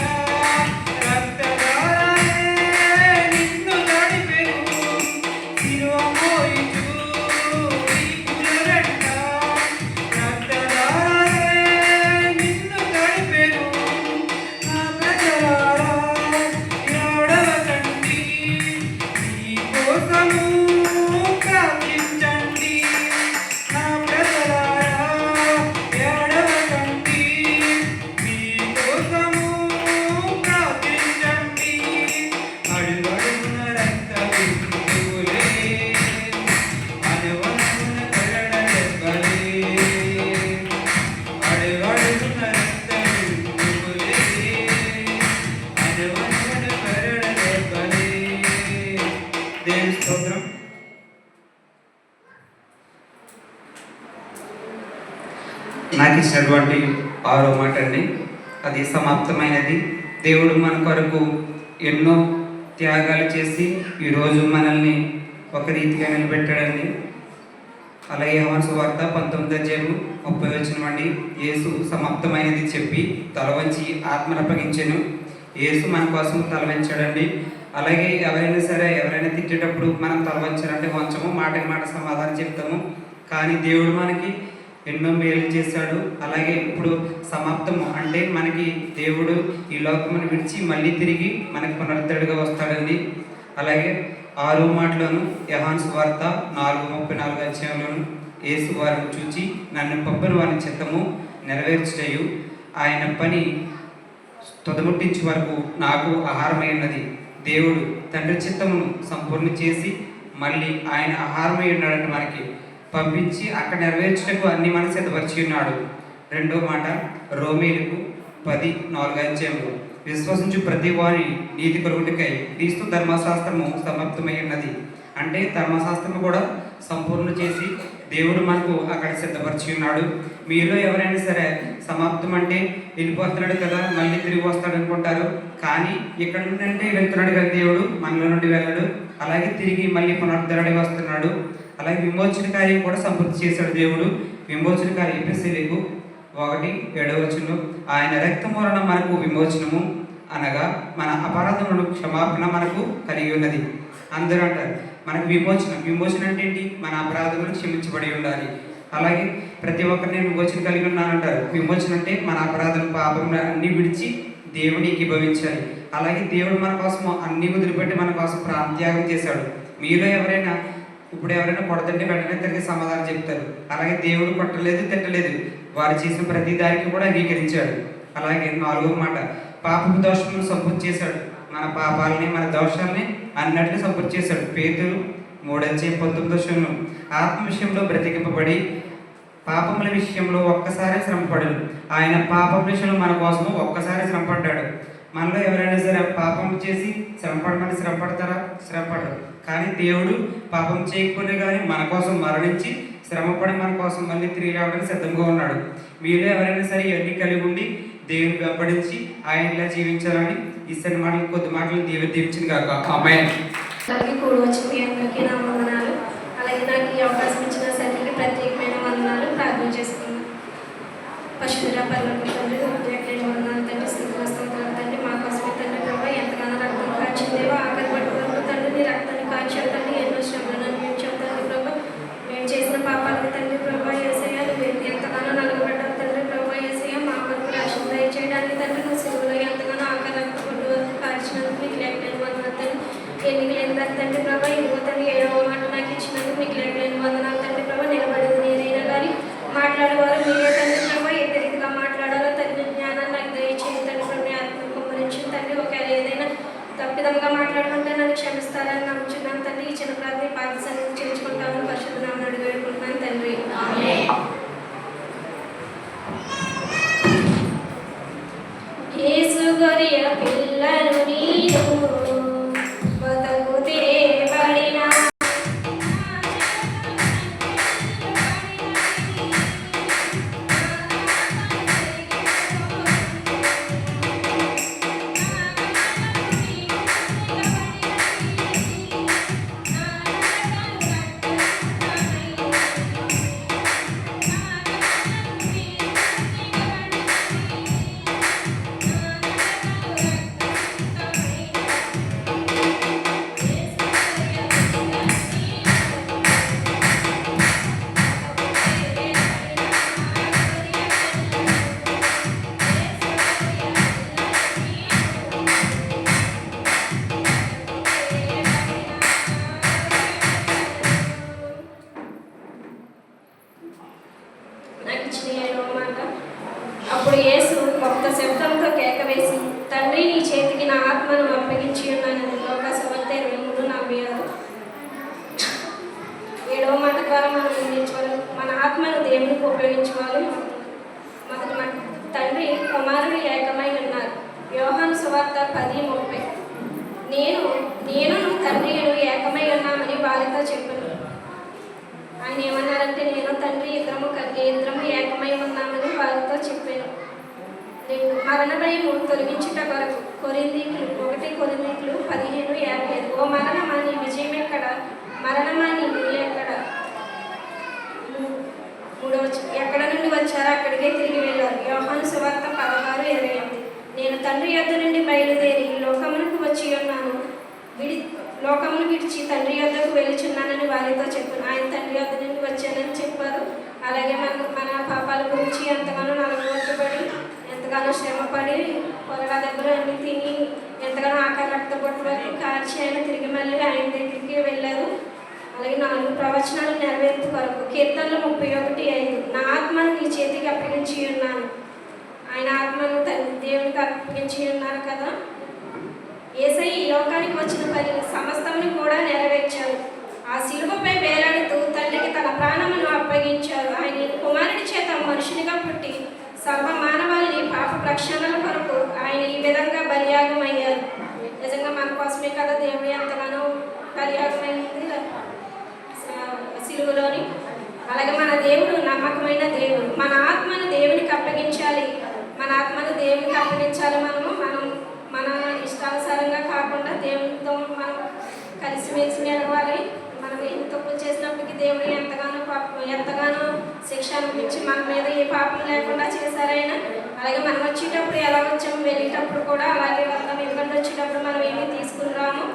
రక్తధారలే నిన్ను తడిపెను సిలువ మోయిచు వీపుల వెంట రక్తధారలే నిన్ను తడిపెను నా ప్రజలారా ఏడవకండి మీ కోసము ప్రార్థించండి నా ప్రజలారా ఏడవకండి మీ కోసము ప్రార్థించండి అడుగడుగున రక్త బిందువులే అనువనుకున కరడ దెబ్బలే అడుగడుగున రక్త బిందువులే అనువనుకున కరడ దెబ్బలే. దేవుని స్తోత్రం. నాకు ఇచ్చినటువంటి 6వ మాట అండి, అది సమాప్తమైనది. దేవుడు మన కొరకు ఎన్నో త్యాగాలు చేసి ఈరోజు మనల్ని ఒక రీతిగా నిలబెట్టాడండి. అలాగే యోహాను సువార్త 19:30 అండి, యేసు సమాప్తమైనది చెప్పి తల వంచి ఆత్మను అప్పగించెను. యేసు మన కోసం తల వంచాడండి. అలాగే ఎవరైనా తిట్టేటప్పుడు మనం తల వంచాలంటే వంచము, మాటకి మాట సమాధానం చెప్తాము. కానీ దేవుడు మనకి ఎన్నో మేలు చేశాడు. అలాగే ఇప్పుడు సమాప్తము అంటే మనకి దేవుడు ఈ లోకమును విడిచి మళ్ళీ తిరిగి మనకి పునరుద్ధరుడిగా వస్తాడండి. అలాగే 6వ మాటలోను యోహాను సువార్త 4:34 యేసు వారిని చూచి నన్ను పంపిన వారిని చిత్తము నెరవేర్చుటయు ఆయన పని తుదముట్టించే వరకు నాకు ఆహారమై ఉన్నది. దేవుడు తండ్రి చిత్తమును సంపూర్ణ చేసి మళ్ళీ ఆయన ఆహారమై ఉన్నాడంటే మనకి పంపించి అక్కడ నెరవేర్చుటకు అన్ని మన సిద్ధపరిచి ఉన్నాడు. 2వ మాట రోమీయులకు 10:4 విశ్వసించు ప్రతి వారి నీతి కొరకుటకై క్రీస్తు ధర్మశాస్త్రము సమాప్తమై ఉన్నది. అంటే ధర్మశాస్త్రము కూడా సంపూర్ణ చేసి దేవుడు మనకు అక్కడ సిద్ధపరిచి ఉన్నాడు. మీలో ఎవరైనా సరే సమాప్తం అంటే వెళ్ళిపోతున్నాడు కదా మళ్ళీ తిరిగి వస్తాడు అనుకుంటారు. కానీ ఇక్కడ నుండి అంటే వెళ్తున్నాడు కదా దేవుడు, మనలో నుండి వెళ్ళడు. అలాగే తిరిగి మళ్ళీ పునరుద్ధరణి వస్తున్నాడు. అలాగే విమోచన కార్యం కూడా సంపూర్తి చేశాడు దేవుడు. విమోచన కార్యం ఎఫెసీయులకు 1:7 ఆయన రక్తం వలన మనకు విమోచనము అనగా మన అపరాధములను క్షమాపణ మనకు కలిగి ఉన్నది. అందరూ అంటారు మనకు విమోచన అంటే ఏంటి? మన అపరాధములను క్షమించబడి ఉండాలి. అలాగే ప్రతి ఒక్కరిని విమోచన కలిగి ఉన్నానంటారు. విమోచన అంటే మన అపరాధం పాపం అన్ని విడిచి దేవునికి భవించాలి. అలాగే దేవుడు మన కోసం అన్ని వదిలిపెట్టి మన కోసం ప్రాణత్యాగం చేశాడు. మీలో ఎవరైనా కొడతంటే వెంటనే తిరిగి సమాధానం చెప్తారు. అలాగే దేవుడు కొట్టలేదు తిట్టలేదు, వారు చేసిన ప్రతి దానికి కూడా అంగీకరించాడు. అలాగే 4వ మాట పాపపు దోషములను సంపూర్తి చేశాడు. మన పాపాలని మన దోషాలని అన్నట్లు సంపూర్తి చేశాడు. పేతురు 3:19 ఆత్మ విషయంలో బ్రతికింపబడి పాపముల విషయంలో ఒక్కసారి శ్రమపడడు. ఆయన పాపం విషయంలో మన కోసం ఒక్కసారి శ్రమపడ్డాడు. మనలో ఎవరైనా సరే పాపం చేసి శ్రమపడమని శ్రమపడతారా? శ్రమపడరు. కానీ దేవుడు పాపం చేయకపోతే కానీ మన కోసం మరణించి శ్రమపడి మన కోసం మళ్ళీ తిరిగి రావడానికి సిద్ధంగా ఉన్నాడు. మీరు ఎవరైనా సరే ఇవన్నీ కలిగి ఉండి దేవుని వెంబడించి ఆయనలా జీవించాలని ఈ సరి మాటలు కొద్ది మాటలు దీవించింది కాక. ఆమేన్. అలాగే కూడి వచ్చిన మీ అందరికీ నా వందనాలు. అలాగే నాకు ఈ అవకాశం ఇచ్చిన సరికి ప్రత్యేకమైన వందనాలు. ప్రార్థన చేసుకున్నాను. పశువుల పర్లకు తండ్రి ప్రత్యేకమైన వందనాలు తండ్రి. స్థితివస్తాను తండ్రి. మా కోసమే తండ్రి ప్రభావ ఎంతగానో రక్తం కాచిందేవో ఆఖరి పట్టుకున్నప్పుడు తండ్రి నీ రక్తాన్ని కాచావు తండ్రి. ఎన్నో శ్రమలను అనుభవించావు తండ్రి ప్రభావ. మేము చేసిన పాపాలకు తండ్రి ప్రభావ యేసయ్య నువ్వు ఎంతగానో నలుగుబడ్డావు తండ్రి ప్రభావ యేసయ్య. మా కొరకు రక్షణ దయచేయడానికి తండ్రి నువ్వు సిలువలో ఎంతగానో ఆఖరి రక్తం కొట్టు వరకు కాచినందుకు నీకు లేకలేని వందనాలు తండ్రి. ఎన్నికలు ఎంత తండ్రి ప్రభావ ఇదిగో తండ్రి 7వ మాట నాకు ఇచ్చినందుకు నీకు లేకలేని వందనాలు తండ్రి ప్రభావ. నిలబడేది నేనైనా కానీ మాట్లాడేవారు మీరే తండ్రి ప్రభావ. ఏ రీతిగా మాట్లాడాలో తండ్రి జ్ఞానాన్ని నాకు దయచేయండి తండ్రి ప్రభావ. నీ ఆత్మను కుమ్మరించిన తండ్రి. ఒకవేళ ఏదైనా తప్పిదముగా మాట్లాడుకుంటే నన్ను క్షమిస్తారని నమ్ముచున్నాను తండ్రి. ఈ చిన్న ప్రార్థన పాద సన్నిధి చేర్చుకుంటామని పరిశుద్ధ నామమున అడిగి వేడుకుంటున్నాను తండ్రి. యేసు గొర్రె పిల్లను నీవు బతుకు తేబడిన నాకు ఇచ్చిన 7వ మాట. అప్పుడు యేసు గొప్ప శబ్దంతో కేక వేసి తండ్రి నీ చేతికి నా ఆత్మను అప్పగించి ఉన్నానని. లోకాసువార్త 23:46. 7వ మాట ద్వారా మనం నేర్చుకోవాలి మన ఆత్మను దేవునికి ఉపయోగించుకోవాలి. మొదటి మాట తండ్రి కుమారుడు ఏకమై ఉన్నారు. యోహాను సువార్త 10:30. నేను తండ్రియుడు ఏకమై ఉన్నామని వారితో చెప్పాను. ఆయన ఏమన్నారంటే నేను తండ్రి ఇద్దరము ఏకమై ఉన్నామని వారితో చెప్పాను. మరణ భయము తొలగించుట కొరకు కొరింథీయులు 15:15. ఓ మరణమా నీ విజయం ఎక్కడ? మరణమా నీ విజయం ఎక్కడ? 3 ఎక్కడ నుండి వచ్చారో అక్కడికే తిరిగి వెళ్ళారు. యోహాను సువార్త 16:28. నేను తండ్రి యొద్ద నుండి బయలుదేరి లోకమునకు వచ్చి ఉన్నాను. లోకమును విడిచి తండ్రి యొద్దకు వెళుచున్నానని వారితో చెప్పాను. ఆయన తండ్రి యొద్ద నుండి వచ్చానని చెప్పారు. అలాగే మన పాపాల గురించి ఎంతగానో నలగొట్టబడి ఎంతగానో శ్రమపడి పొరగా దగ్గర అన్ని తిని ఎంతగానో ఆఖరి రక్త బొట్టు వరకు కార్చి ఆయన తిరిగి మళ్ళీ ఆయన దగ్గరికి వెళ్ళారు. అలాగే 4 ప్రవచనాలు నెరవేర్పు కొరకు. కీర్తనలు 31:5. నా ఆత్మను నీ చేతికి అప్పగించి ఉన్నాను. ఆయన ఆత్మను దేవునికి అప్పగించి ఉన్నారు కదా. యేసయ్య ఈ లోకానికి వచ్చిన పని సమస్తమును కూడా నెరవేర్చారు. ఆ శిలువపై వేలాడుతూ తండ్రికి తన ప్రాణమును అప్పగించారు. ఆయన కుమారుడి చేత మనుషునిగా పుట్టి సర్వ మానవాళిని పాప ప్రక్షాళన కొరకు ఆయన ఈ విధంగా బలియాగం అయ్యారు. నిజంగా మన కోసమే కదా దేవుడు ఎంతగానో బలియాగమైంది శిలువలోని. అలాగే మన దేవుడు నమ్మకమైన దేవుడు. మన ఆత్మను దేవునికి అప్పగించాలి. మన ఆత్మను దేవునికి అప్పగించాలి. మనం మన ఇష్టానుసారంగా కాకుండా దేవునితో మనం కలిసిమెలిసి మెలగాలి. మనం ఎన్ని తప్పులు చేసినప్పటికీ దేవుడు ఎంతగానో శిక్ష అనిపించి మన మీద ఏ పాపం లేకుండా చేశారైనా. అలాగే మనం వచ్చేటప్పుడు ఎలా వచ్చాము, వెళ్ళేటప్పుడు కూడా అలాగే వెళ్తాం. ఎందుకంటే వచ్చేటప్పుడు మనం ఏమీ తీసుకుని రాము,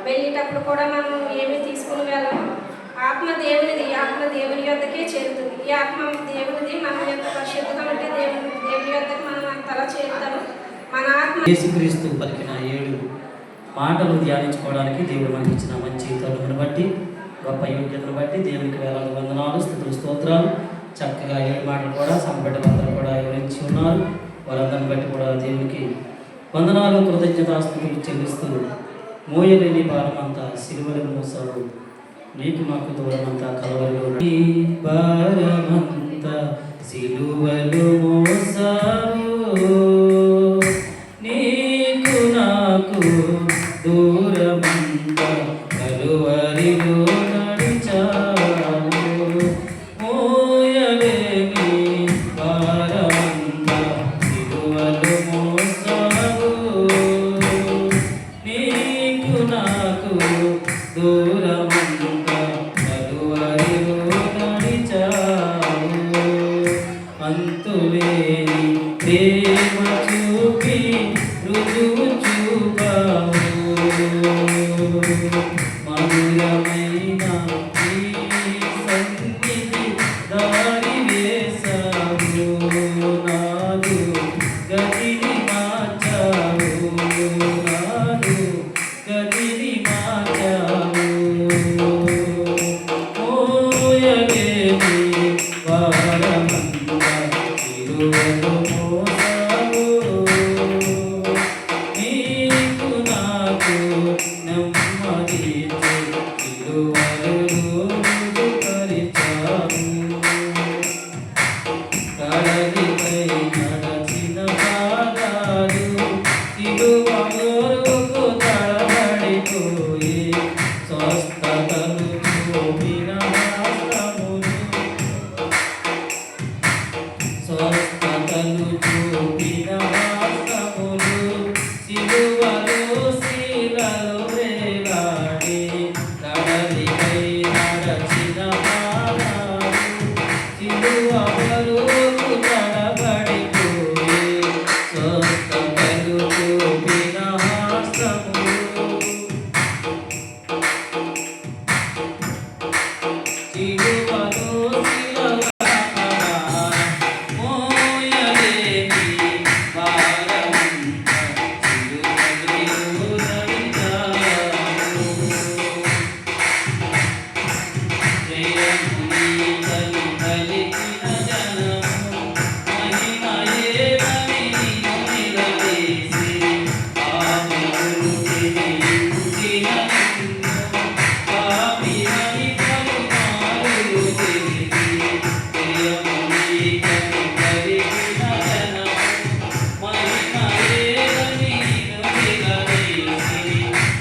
వెళ్ళేటప్పుడు కూడా మనం ఏమీ తీసుకుని వెళ్ళము. ఆత్మ దేవునిది, ఆత్మ దేవుని యొద్దకే చేరుతుంది. ఈ ఆత్మ దేవునిది. మన యొక్క పరిశుద్ధంగా ఉంటే దేవుని యొద్దకు మనం అంతలా చేరుతాము. మన ఆత్మ యేసుక్రీస్తు పలికిన 7 మాటలు ధ్యానించుకోవడానికి దేవుడు మనకి ఇచ్చిన మంచి తరుణమును బట్టి గొప్ప యోగ్యతను బట్టి దేవునికి వేలాది వందనాలు, స్తుతులు, స్తోత్రాలు. చక్కగా 7 మాటలు కూడా సంపడ్డలందరూ కూడా వివరించి ఉన్నారు. వారందరిని బట్టి కూడా దేవునికి వందనాలు, కృతజ్ఞతాస్తుతులు చెల్లిస్తూ మోయలేని భారమంతా సిలువలు మోసాడు, నీకు మాకు దూరమంతా కలవరిలో భారమంతా సిలువలు మోసావు, నీకు నాకు దూరమంతా కలువరిలో నడిచావు. కడలిపై నడచిన పాదాలు సిలువ గోరుకు తడబడిపోయి స్వస్థతను చూపిన హస్తములు స్వస్థతను చూపిన హస్తములు సిలువలో శీలలో వేలాడి కడలిపై నడచిన పాదాలు సిలువ బరువుకు తడబడిపోయి స్వస్థతను చూపిన హస్తములు సిలువలో మోయలేని భారమంతా సిలువలో ధరించావు. జయముని తల్లి పలికిన జనము మహిమయేమని నిన్ను నిలదీసి పాపులు తిరిగిన నిన్ను పాపినని పలుమారు తెలిసి జయముని తల్లి పలికిన జనము మహిమయేమని నిన్ను నిలదీసి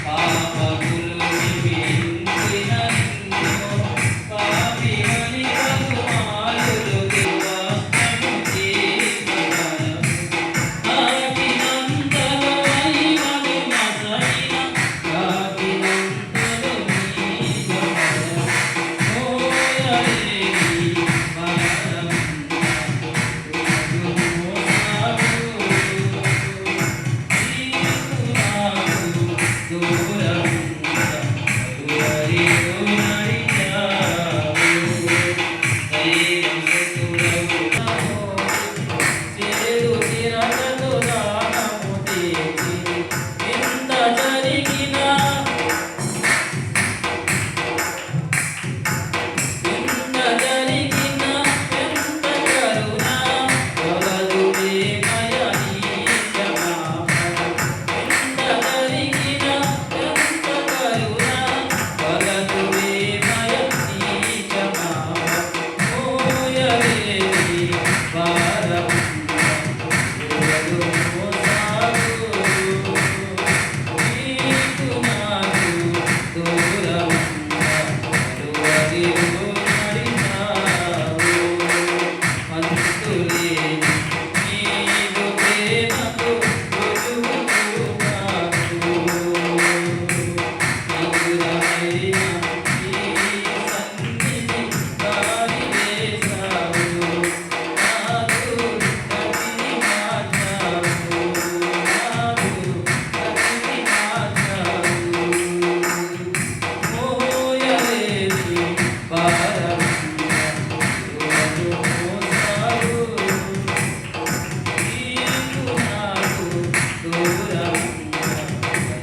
పాపులు తిరిగిన నిన్ను పాపినని పలుమారు తెలిసి నాకినంతలో మహిమను నసైన నాకినంతలో నీవెవరు మోయలేని భారమంతా నీకు నాకు దూరముగా ఎవరిలో నడిచావు. చేదు చిరకతో దానము తీర్చి ఎంత జరిగినా ఎంత జరిగినా ఎంత కరుణ కలదులే మయ నీ క్షమాపణ ఎంత జరిగినా ఎంత కరుణ కలదులే మయ నీ క్షమాపణ మోయలేని భారమంతా ఎవరు మోసారు నీకు నాకు దూరమంతా ఎవరిలో నడిచావు. అంతులేని నీవు ప్రేమకు రుజువు చూపావు. మధురమైన నీ సన్నిధి దారి వేశావు. నాదు గతిని మార్చావు. నాదు గతిని మార్చావు. మోయలేని భారమంతా ఎవరు మోసారు. నీకు నాకు దూరమంతా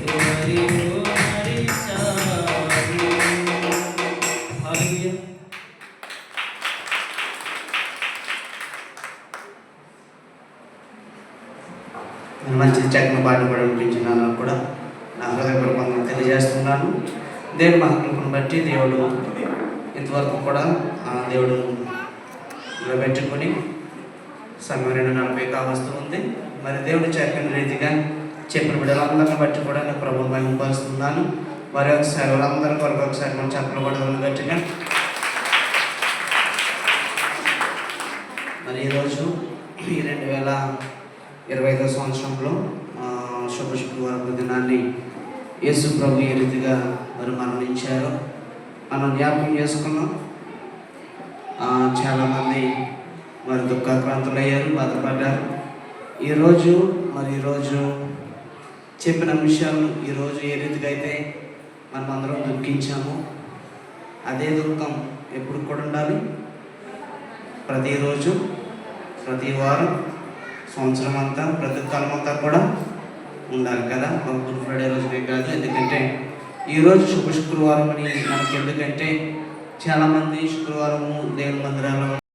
ఎవరిలో నడిచావు. హల్లెలూయా. మంచి చక్కని పాట కూడా వినిపించినాను కూడా నా హృదయపూర్వకంగా తెలియజేస్తున్నాను. దేవుని మహిమను బట్టి దేవుడు ఇంతవరకు కూడా దేవుడు నిలబెట్టుకొని సమయం 2:40 కావస్తూ ఉంది. మరి దేవుడు చెప్పిన రీతిగా చెప్పిన బిడ్డలందరిని బట్టి కూడా నేను ప్రభువు మహిమపరుస్తున్నాను. మరి ఒకసారి వాళ్ళందరి కొరకు ఒకసారి మనం చెప్పలు కూడా గట్టిగా. మరి ఈరోజు ఈ 2025 సంవత్సరంలో శుక్రవారం దినాన్ని యేసు ప్రభు ఏ రీతిగా మరి మరణించారో మనం జ్ఞాపకం చేసుకున్నాం. చాలామంది మరి దుఃఖాక్రాంతులయ్యారు, బాధపడ్డారు. ఈరోజు చెప్పిన విషయాలు ఈరోజు ఏ రీతిగా అయితే మనం అందరం దుఃఖించామో అదే దుఃఖం ఎప్పుడు కూడా ఉండాలి. ప్రతిరోజు, ప్రతి వారం, సంవత్సరం అంతా, ప్రతి కాలం అంతా కూడా ఉండాలి కదా. ఒక గుడ్ ఫ్రైడే రోజునే కాదు. ఎందుకంటే ఈరోజు శుక్రవారం అని మనకి. ఎందుకంటే చాలామంది శుక్రవారము దేవుని మందిరాల్లో